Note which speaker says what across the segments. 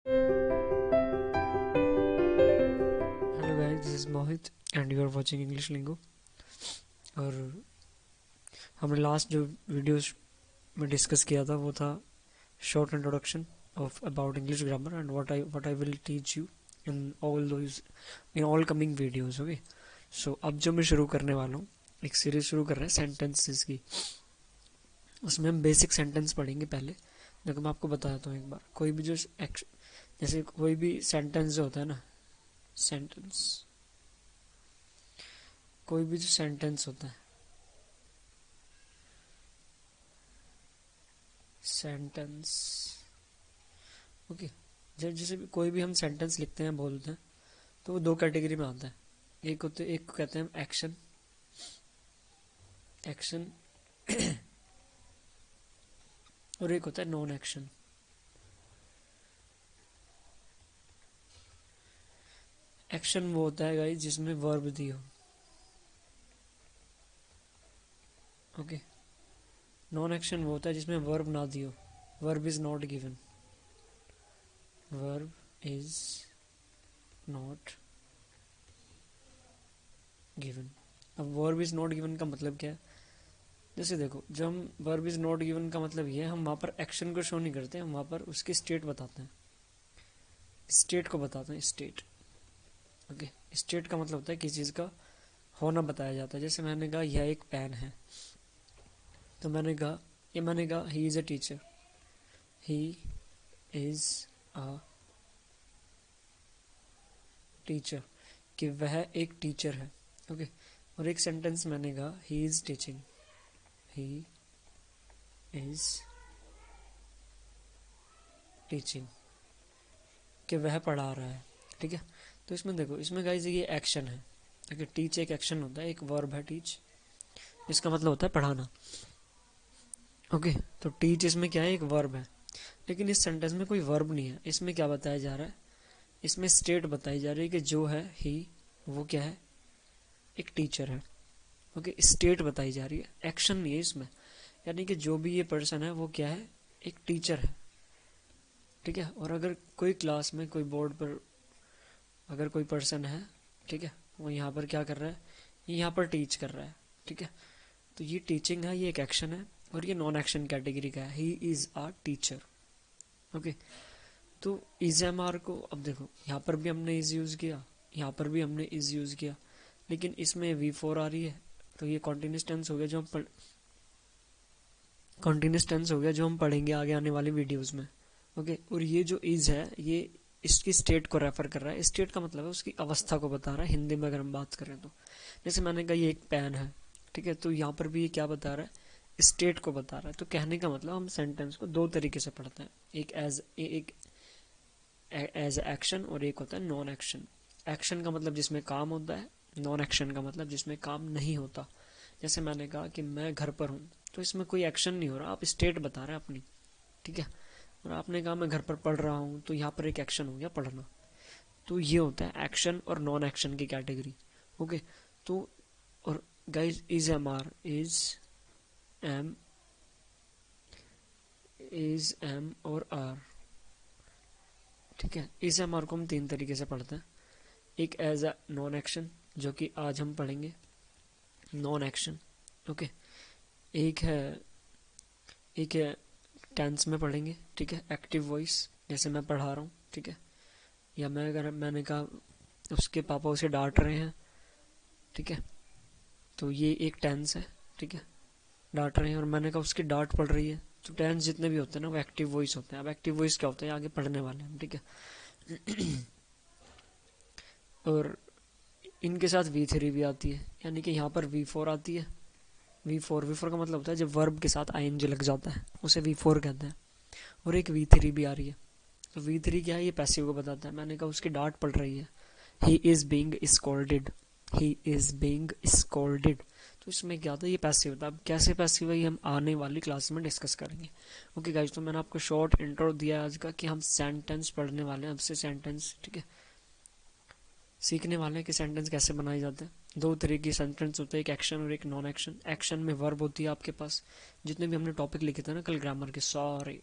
Speaker 1: Hello guys, this is Mohit and you are watching English Lingo. और हमने last जो videos में डिस्कस किया था वो था short introduction of about English grammar and what I will teach you in all coming videos. Okay, so अब जो मैं शुरू करने वाला हूँ, एक सीरीज शुरू कर रहे हैं सेंटेंसेस की। उसमें हम बेसिक सेंटेंस पढ़ेंगे पहले। देखो मैं आपको बताता हूँ एक बार, कोई भी जो जैसे कोई भी सेंटेंस जो होता है ना, सेंटेंस कोई भी जो सेंटेंस होता है, सेंटेंस ओके, जब जैसे भी कोई भी हम सेंटेंस लिखते हैं, बोलते हैं, तो वो दो कैटेगरी में आता है। एक को कहते हैं एक्शन, एक्शन और एक होता है नॉन एक्शन। एक्शन वो होता है गाइस जिसमें वर्ब दी हो। ओके, नॉन एक्शन वो होता है जिसमें वर्ब ना दी हो। Verb is not given, verb is not given. अब वर्ब इज नॉट गिवन का मतलब क्या है? जैसे देखो, जब हम वर्ब इज नॉट गिवन का मतलब ये है, हम वहाँ पर एक्शन को शो नहीं करते, हम वहाँ पर उसकी स्टेट बताते हैं, स्टेट को बताते हैं, स्टेट। ओके, स्टेट का मतलब होता है किसी चीज़ का होना बताया जाता है। जैसे मैंने कहा यह एक पेन है, तो मैंने कहा he is a teacher, he is a teacher, कि वह एक टीचर है। ओके, और एक सेंटेंस मैंने कहा he is teaching, he is teaching, कि वह पढ़ा रहा है। ठीक है, तो इसमें देखो, इसमें गाइस ये एक्शन है। ओके, टीच एक एक्शन होता है, एक वर्ब है टीच, इसका मतलब होता है पढ़ाना। ओके, तो टीच इसमें क्या है, एक वर्ब है। लेकिन इस सेंटेंस में कोई वर्ब नहीं है। इसमें क्या बताया जा रहा है, इसमें स्टेट बताई जा रही है कि जो है ही, वो क्या है, एक टीचर है। ओके, स्टेट बताई जा रही है, एक्शन नहीं है इसमें। यानी कि जो भी ये पर्सन है वो क्या है, एक टीचर है। ठीक है, और अगर कोई क्लास में, कोई बोर्ड पर अगर कोई पर्सन है, ठीक है, वो यहाँ पर क्या कर रहा है, ये यहाँ पर टीच कर रहा है। ठीक है, तो ये टीचिंग है, ये एक एक्शन है, और ये नॉन एक्शन कैटेगरी का है, he is a teacher. Okay, तो इज एम आर को अब देखो, यहाँ पर भी हमने इज यूज किया, यहाँ पर भी हमने इज यूज किया, लेकिन इसमें वी फोर आ रही है, तो ये कॉन्टिन्यूस टेंस हो गया जो हम कॉन्टिन्यूस टेंस हो गया जो हम पढ़ेंगे आगे आने वाली वीडियोस में। ओके, और ये जो इज है, ये इसकी स्टेट को रेफर कर रहा है। स्टेट का मतलब है उसकी अवस्था को बता रहा है, हिंदी में अगर हम बात करें तो। जैसे मैंने कहा ये एक पेन है, ठीक है, तो यहाँ पर भी ये क्या बता रहा है, स्टेट को बता रहा है। तो कहने का मतलब हम सेंटेंस को दो तरीके से पढ़ते हैं, एक एज एक्शन और एक होता है नॉन एक्शन। एक्शन का मतलब जिसमें काम होता है, नॉन एक्शन का मतलब जिसमें काम नहीं होता। जैसे मैंने कहा कि मैं घर पर हूँ, तो इसमें कोई एक्शन नहीं हो रहा, आप स्टेट बता रहे हैं अपनी। ठीक है, और आपने कहा मैं घर पर पढ़ रहा हूँ, तो यहाँ पर एक एक्शन हो गया, पढ़ना। तो ये होता है एक्शन और नॉन एक्शन की कैटेगरी। ओके, तो और guys, is am are, am is am और आर। ठीक है, इस एम आर को हम तीन तरीके से पढ़ते हैं। एक एज अ नॉन एक्शन, जो कि आज हम पढ़ेंगे, नॉन एक्शन। ओके, एक है एक है टेंस में पढ़ेंगे। ठीक है, एक्टिव वॉइस, जैसे मैं पढ़ा रहा हूँ, ठीक है, या मैंने कहा उसके पापा उसे डांट रहे हैं। ठीक है, तो ये एक टेंस है। ठीक है, डांट रहे हैं, और मैंने कहा उसकी डांट पड़ रही है। तो टेंस जितने भी होते हैं ना, वो एक्टिव वॉइस होते हैं। अब एक्टिव वॉइस क्या होता है, आगे पढ़ने वाले हैं। ठीक है, और इनके साथ वी थ्री भी आती है, यानी कि यहाँ पर वी फोर आती है। वी फोर का मतलब होता है जब वर्ब के साथ आई एन जी लग जाता है, उसे वी फोर कहते हैं। और एक वी थ्री भी आ रही है। तो वी थ्री क्या है, ये पैसिव को बताता है। मैंने कहा उसकी डांट पड़ रही है, he is being scolded, he is being scolded. तो इसमें क्या था, ये पैसिव था। अब कैसे पैसिव है, ये हम आने वाली क्लास में डिस्कस करेंगे। ओके गाइस, तो मैंने आपको शॉर्ट इंट्रो दिया आज का कि हम सेंटेंस पढ़ने वाले हैं अब से, सेंटेंस। ठीक है, सीखने वाले हैं कि सेंटेंस कैसे बनाए जाते हैं। दो तरह की सेंटेंस होते हैं, एक एक्शन और एक नॉन एक्शन। एक्शन में वर्ब होती है आपके पास, जितने भी हमने टॉपिक लिखे थे ना कल ग्रामर के, सारे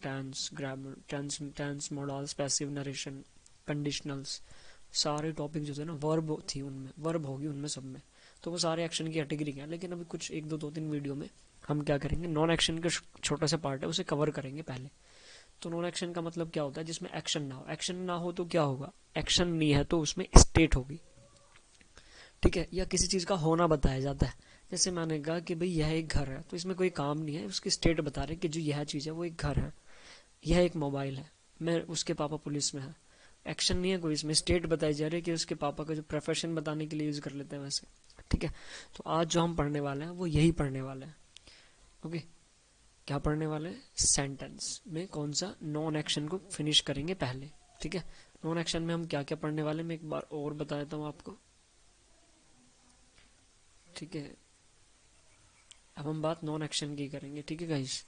Speaker 1: tense, grammar, tense models, passive narration, conditionals, सारे टॉपिक जो थे ना वर्ब थी उनमें, वर्ब होगी उनमें सब में, तो वो सारे एक्शन की कैटेगरी हैं। लेकिन अभी कुछ एक दो तीन वीडियो में हम क्या करेंगे, नॉन एक्शन का छोटा सा पार्ट है उसे कवर करेंगे पहले। तो नॉन एक्शन का मतलब क्या होता है, जिसमें एक्शन ना हो। एक्शन ना हो तो क्या होगा, एक्शन नहीं है तो उसमें स्टेट होगी, ठीक है, या किसी चीज़ का होना बताया जाता है। जैसे मैंने कहा कि भाई यह एक घर है, तो इसमें कोई काम नहीं है, उसकी स्टेट बता रहे कि जो यह चीज़ है वो एक घर है, यह एक मोबाइल है, मैं उसके पापा पुलिस में है। एक्शन नहीं है कोई, इसमें स्टेट बताई जा रही है कि उसके पापा का जो प्रोफेशन बताने के लिए यूज़ कर लेते हैं वैसे, ठीक है। तो आज जो हम पढ़ने वाले हैं वो यही पढ़ने वाले हैं, ओके। क्या पढ़ने वाले हैं, सेंटेंस में कौन सा नॉन एक्शन को फिनिश करेंगे पहले, ठीक है। नॉन एक्शन में हम क्या क्या पढ़ने वाले हैं मैं एक बार और बता देता हूँ आपको, ठीक है। अब हम बात नॉन एक्शन की करेंगे, ठीक है गाइस।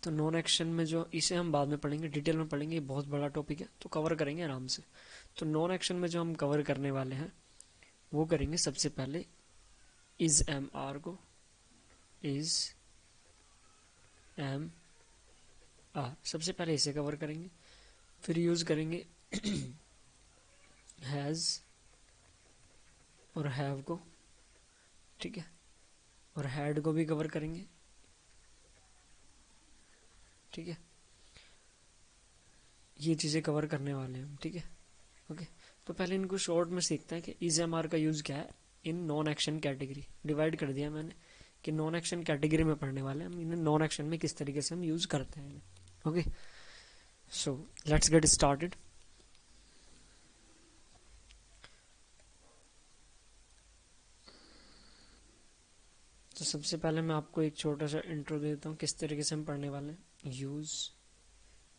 Speaker 1: तो नॉन एक्शन में जो, इसे हम बाद में पढ़ेंगे, डिटेल में पढ़ेंगे, ये बहुत बड़ा टॉपिक है तो कवर करेंगे आराम से। तो नॉन एक्शन में जो हम कवर करने वाले हैं वो करेंगे सबसे पहले इज एम आर को, इज एम आर सबसे पहले इसे कवर करेंगे। फिर यूज करेंगे हैज और हैव को, ठीक है, और हैड को भी कवर करेंगे, ठीक है। ये चीज़ें कवर करने वाले हैं हम, ठीक है, ओके। तो पहले इनको शॉर्ट में सीखते हैं कि इज एम आर का यूज़ क्या है in non action category. Divide कर दिया मैंने कि नॉन एक्शन कैटेगरी में पढ़ने वाले हैं हम, इन्हें नॉन एक्शन में किस तरीके से हम यूज़ करते हैं, okay. So let's get started. तो सबसे पहले मैं आपको एक छोटा सा इंट्रो दे देता हूँ किस तरीके से हम पढ़ने वाले हैं। यूज़,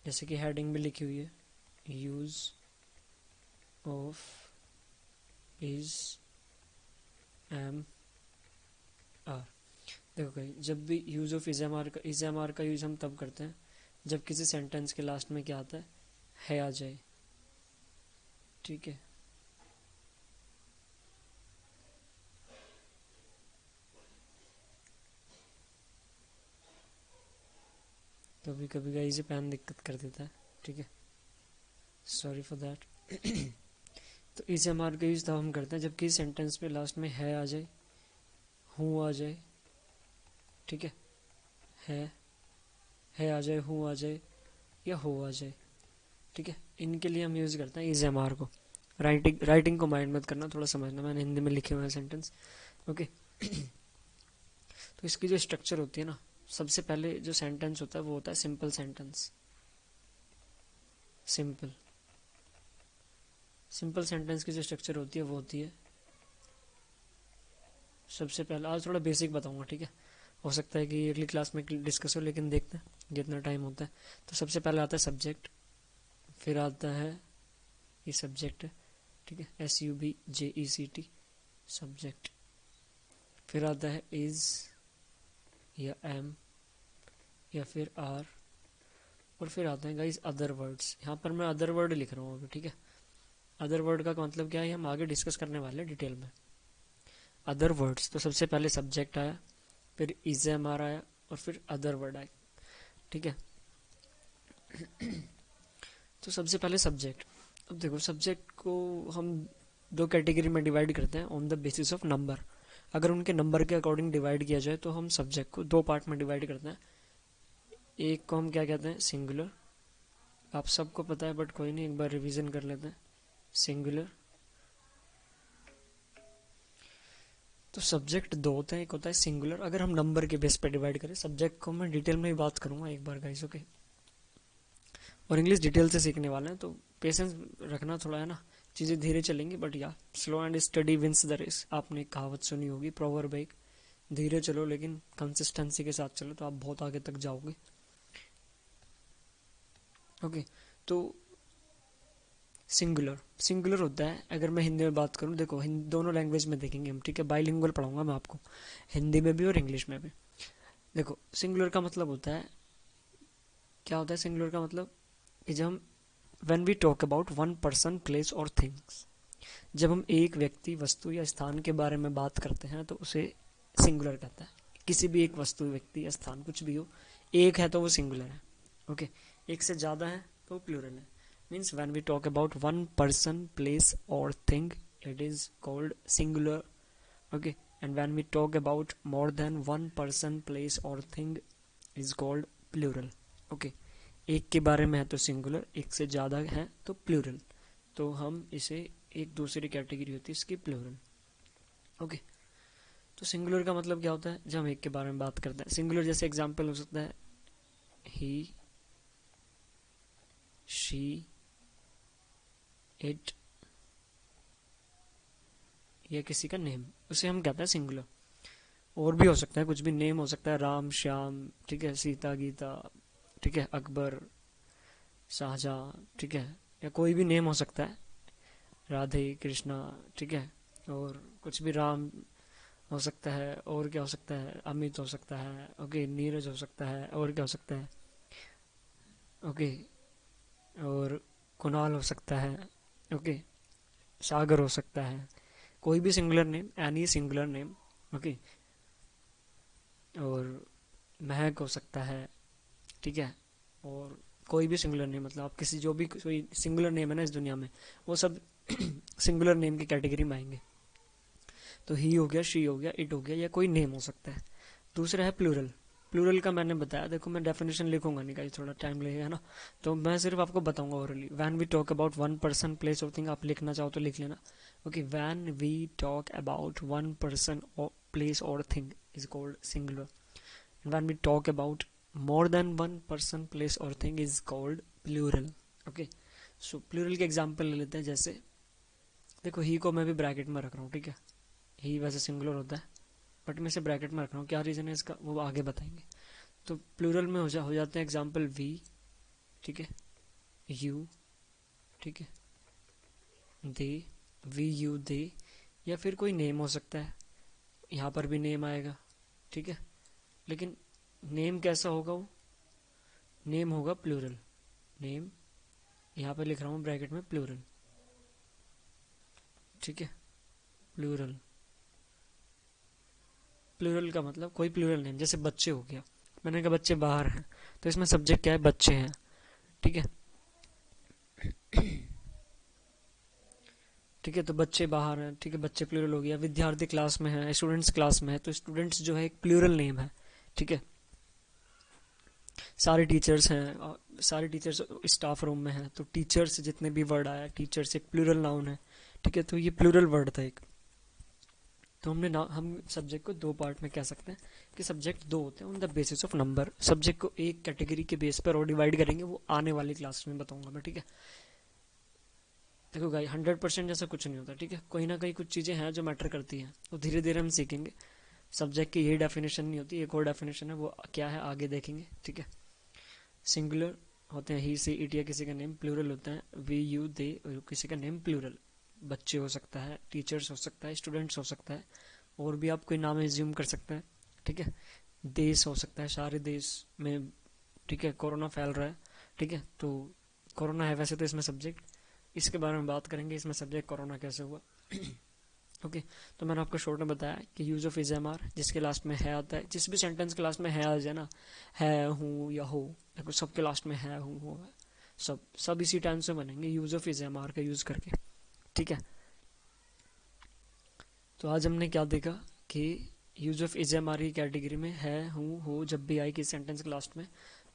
Speaker 1: जैसे कि हेडिंग भी लिखी हुई है, use of is am are. देखो भाई, जब भी use of is am are का यूज़ हम तब करते हैं जब किसी सेंटेंस के लास्ट में क्या आता है आ जाए, ठीक है। कभी कभी गाइस ये पेन दिक्कत कर देता है, ठीक है, सॉरी फॉर दैट। तो इस एम आर का यूज़ तब हम करते हैं जब किसी सेंटेंस पे लास्ट में है आ जाए, हूँ आ जाए, ठीक है आ जाए, हूँ आ जाए, या हो आ जाए, ठीक है। इनके लिए हम यूज़ करते हैं इज एम आर को। राइटिंग को माइंड मत करना, थोड़ा समझना, मैंने हिंदी में लिखे हुए हैं सेंटेंस, ओके। तो इसकी जो स्ट्रक्चर होती है ना, सबसे पहले जो सेंटेंस होता है वो होता है सिंपल सेंटेंस। सिंपल सेंटेंस की जो स्ट्रक्चर होती है वो होती है, सबसे पहले आज थोड़ा बेसिक बताऊंगा, ठीक है, हो सकता है कि अगली क्लास में डिस्कस हो, लेकिन देखते हैं जितना टाइम होता है। तो सबसे पहले आता है सब्जेक्ट, फिर आता है ये सब्जेक्ट है, ठीक है, SUBJECT सब्जेक्ट। फिर आता है इज या एम या फिर आर, और फिर आते हैं गाइस अदर वर्ड्स। यहाँ पर मैं अदर वर्ड लिख रहा हूँ अभी, ठीक है। अदर वर्ड का मतलब क्या है हम आगे डिस्कस करने वाले हैं डिटेल में। अदर वर्ड्स, तो सबसे पहले सब्जेक्ट आया, फिर इज एम आर आया, और फिर अदर वर्ड आए, ठीक है। तो सबसे पहले सब्जेक्ट। अब देखो, सब्जेक्ट को हम दो कैटेगरी में डिवाइड करते हैं on the basis of number. अगर उनके नंबर के अकॉर्डिंग डिवाइड किया जाए तो हम सब्जेक्ट को दो पार्ट में डिवाइड करते हैं। एक को हम क्या कहते हैं, सिंगुलर, आप सबको पता है बट कोई नहीं, एक बार रिवीजन कर लेते हैं। सिंगुलर, तो सब्जेक्ट दो होते हैं, एक होता है सिंगुलर। अगर हम नंबर के बेस पे डिवाइड करें, सब्जेक्ट को मैं डिटेल में ही बात करूंगा एक बार गाइस, ओके। और इंग्लिश डिटेल से सीखने वाले हैं तो पेशेंस रखना थोड़ा, है ना, चीज़ें धीरे चलेंगी, बट या slow and steady wins the race. आपने एक कहावत सुनी होगी, प्रोवर्ब, एक, धीरे चलो लेकिन कंसिस्टेंसी के साथ चलो तो आप बहुत आगे तक जाओगे, ओके। तो सिंगुलर होता है, अगर मैं हिंदी में बात करूं, देखो दोनों लैंग्वेज में देखेंगे हम, ठीक है, बाइलिंगुअल पढ़ाऊंगा मैं आपको, हिंदी में भी और इंग्लिश में भी। देखो सिंगुलर का मतलब होता है, क्या होता है सिंगुलर का मतलब, कि जब हम when we talk about one person, place और थिंग्स, जब हम एक व्यक्ति, वस्तु या स्थान के बारे में बात करते हैं तो उसे सिंगुलर कहता है। किसी भी एक वस्तु, व्यक्ति या स्थान, कुछ भी हो, एक है तो वो सिंगुलर है। ओके, एक से ज्यादा है तो प्लूरल है। Means when we talk about one person, place और thing, it is called singular. Okay, and when we talk about more than one person, place और thing, is called plural. Okay, एक के बारे में है तो सिंगुलर, एक से ज्यादा है तो प्लूरल। तो हम इसे एक दूसरी कैटेगरी होती है इसकी प्लूरल। ओके, तो सिंगुलर का मतलब क्या होता है? जब हम एक के बारे में बात करते हैं, सिंगुलर जैसे एग्जांपल हो सकता है ही, शी, इट, या किसी का नेम, उसे हम कहते हैं सिंगुलर। और भी हो सकता है, कुछ भी नेम हो सकता है, राम, श्याम, ठीक है, सीता, गीता, ठीक है, अकबर, शाहजहां, ठीक है, या कोई भी नेम हो सकता है, राधे, कृष्णा, ठीक है, और कुछ भी, राम हो सकता है, और क्या हो सकता है, अमित हो सकता है, ओके, नीरज हो सकता है, और क्या हो सकता है, ओके, और कुणाल हो सकता है, ओके, सागर हो सकता है, कोई भी singular name, any singular name, okay, और महक हो सकता है, ठीक है, और कोई भी सिंगुलर नेम, मतलब आप किसी, जो भी कोई सिंगुलर नेम है ना इस दुनिया में, वो सब सिंगुलर नेम की कैटेगरी में आएंगे। तो ही हो गया, शी हो गया, इट हो गया, या कोई नेम हो सकता है। दूसरा है प्लूरल। प्लूरल का मैंने बताया, देखो मैं डेफिनेशन लिखूंगा नहीं गाइस, थोड़ा टाइम लगेगा ना, तो मैं सिर्फ आपको बताऊंगा orally. When we talk about one person, place और थिंग, आप लिखना चाहो तो लिख लेना। Okay, when we talk about one person और प्लेस और thing is called singular. When we talk about more than one person, place और thing is called plural. Okay, so plural के एग्जाम्पल ले लेते हैं। जैसे देखो, ही को मैं भी ब्रैकेट में रख रहा हूँ, ठीक है, ही वैसे सिंगुलर होता है, बट मैं इसे ब्रैकेट में रख रहा हूँ, क्या रीजन है इसका वो आगे बताएंगे। तो प्लूरल में हो जाते हैं एग्जाम्पल वी, ठीक है, यू, ठीक है, दे, वी, यू, दे, या फिर कोई नेम हो सकता है, यहाँ पर भी नेम आएगा, ठीक है, लेकिन नेम कैसा होगा? वो नेम होगा प्लूरल। नेम यहाँ पर लिख रहा हूँ ब्रैकेट में प्लूरल, ठीक है, प्लूरल। प्लूरल का मतलब कोई प्लूरल नेम, जैसे बच्चे हो गया, मैंने कहा बच्चे बाहर हैं, तो इसमें सब्जेक्ट क्या है? बच्चे हैं, ठीक है, ठीक है, तो बच्चे बाहर हैं, ठीक है, बच्चे प्लूरल हो गया। विद्यार्थी क्लास में है, स्टूडेंट्स क्लास में है, तो स्टूडेंट्स जो है एक प्लूरल नेम है, ठीक है। सारे टीचर्स हैं, सारे टीचर्स स्टाफ रूम में हैं, तो टीचर्स जितने भी वर्ड आया, टीचर्स एक प्लूरल नाउन है, ठीक है, तो ये प्लूरल वर्ड था एक। तो हम सब्जेक्ट को दो पार्ट में कह सकते हैं कि सब्जेक्ट दो होते हैं on the basis of number. Subject को एक कैटेगरी के बेस पर और डिवाइड करेंगे, वो आने वाली क्लास में बताऊंगा मैं, ठीक है। देखो गाइस, 100% जैसा कुछ नहीं होता, ठीक है, कोई ना कहीं कुछ चीजें हैं जो मैटर करती हैं, तो धीरे धीरे हम सीखेंगे। सब्जेक्ट की यही डेफिनेशन नहीं होती, एक और डेफिनेशन है, वो क्या है आगे देखेंगे, ठीक है। सिंगुलर होते हैं ही, सी, इट, या किसी का नेम। प्लूरल होता है वी, यू, दे, और किसी का नेम प्लूरल। बच्चे हो सकता है, टीचर्स हो सकता है, स्टूडेंट्स हो सकता है, और भी आप कोई नाम एज्यूम कर सकते हैं, ठीक है। देश हो सकता है, सारे देश में, ठीक है, कोरोना फैल रहा है, ठीक है, तो कोरोना है वैसे तो इसमें सब्जेक्ट, इसके बारे में बात करेंगे, इसमें सब्जेक्ट कोरोना कैसे हुआ। ओके, तो मैंने आपको शॉर्ट में बताया कि use of is am are, जिसके लास्ट में है आता है, जिस भी सेंटेंस के लास्ट में है आ जाए ना, है, हूँ या हो, देखो सबके लास्ट में है, हूँ, हो, सब इसी टाइम से बनेंगे use of is am are का यूज करके, ठीक है। तो आज हमने क्या देखा कि use of is am are की कैटेगरी में है, हूँ, हो जब भी आए किसी सेंटेंस के लास्ट में,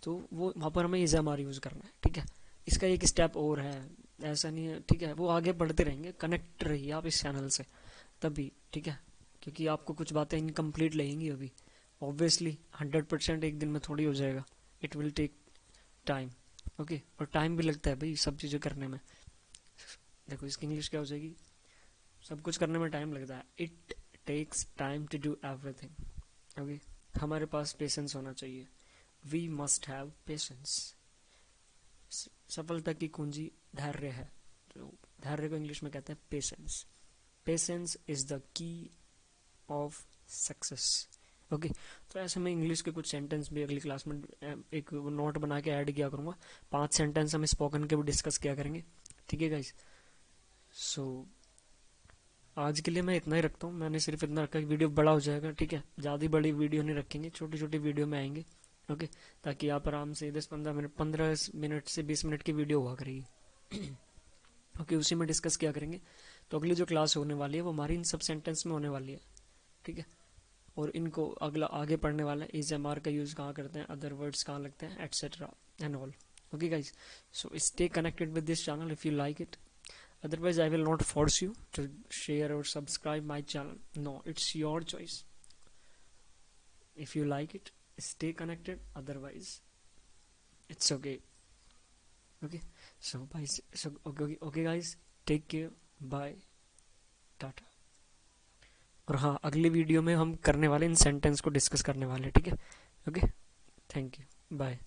Speaker 1: तो वो वहाँ पर हमें इज एम आर यूज करना है, ठीक है। इसका एक स्टेप और है, ऐसा नहीं है, ठीक है, वो आगे बढ़ते रहेंगे, कनेक्ट रहिए आप इस चैनल से तभी, ठीक है, क्योंकि आपको कुछ बातें इनकम्प्लीट लगेंगी अभी, ऑब्वियसली 100% एक दिन में थोड़ी हो जाएगा, it will take time. Okay, और टाइम भी लगता है भाई सब चीज़ें करने में। देखो इसकी इंग्लिश क्या हो जाएगी, सब कुछ करने में टाइम लगता है, it takes time to do everything. Okay, हमारे पास पेशेंस होना चाहिए, वी मस्ट हैव पेशेंस। सफलता की कुंजी धैर्य है, तो धैर्य को इंग्लिश में कहते हैं patience. Patience is the key of success. Okay, तो ऐसे में इंग्लिश के कुछ सेंटेंस भी अगली क्लास में एक नोट बना के ऐड किया करूंगा, 5 सेंटेंस हम स्पोकन के भी डिस्कस किया करेंगे, ठीक है गाइस। सो आज के लिए मैं इतना ही रखता हूँ, मैंने सिर्फ इतना रखा कि वीडियो बड़ा हो जाएगा, ठीक है, ज़्यादा बड़ी वीडियो नहीं रखेंगे, छोटी छोटी वीडियो में आएंगे। ओके, ताकि आप आराम से 10-15 मिनट, 15 मिनट से 20 मिनट की वीडियो हुआ करेगी। ओके, उसी में डिस्कस किया करेंगे। तो अगली जो क्लास होने वाली है वो हमारी इन सब सेंटेंस में होने वाली है, ठीक है। और इनको अगला आगे पढ़ने वाला है, इज एम आर का यूज़ कहाँ करते हैं, अदर वर्ड्स कहाँ लगते हैं, etcetera and all. Okay guys, so stay connected with this channel if you like it. Otherwise, I will not force you to share or subscribe my channel. No, it's your choice. If you like it, stay connected. Otherwise, it's okay. Okay. So, bye. So, okay, guys. Take care. Bye. Tata. और हाँ, अगली video में हम करने वाले इन sentence को discuss करने वाले, ठीक है। Okay, thank you, bye.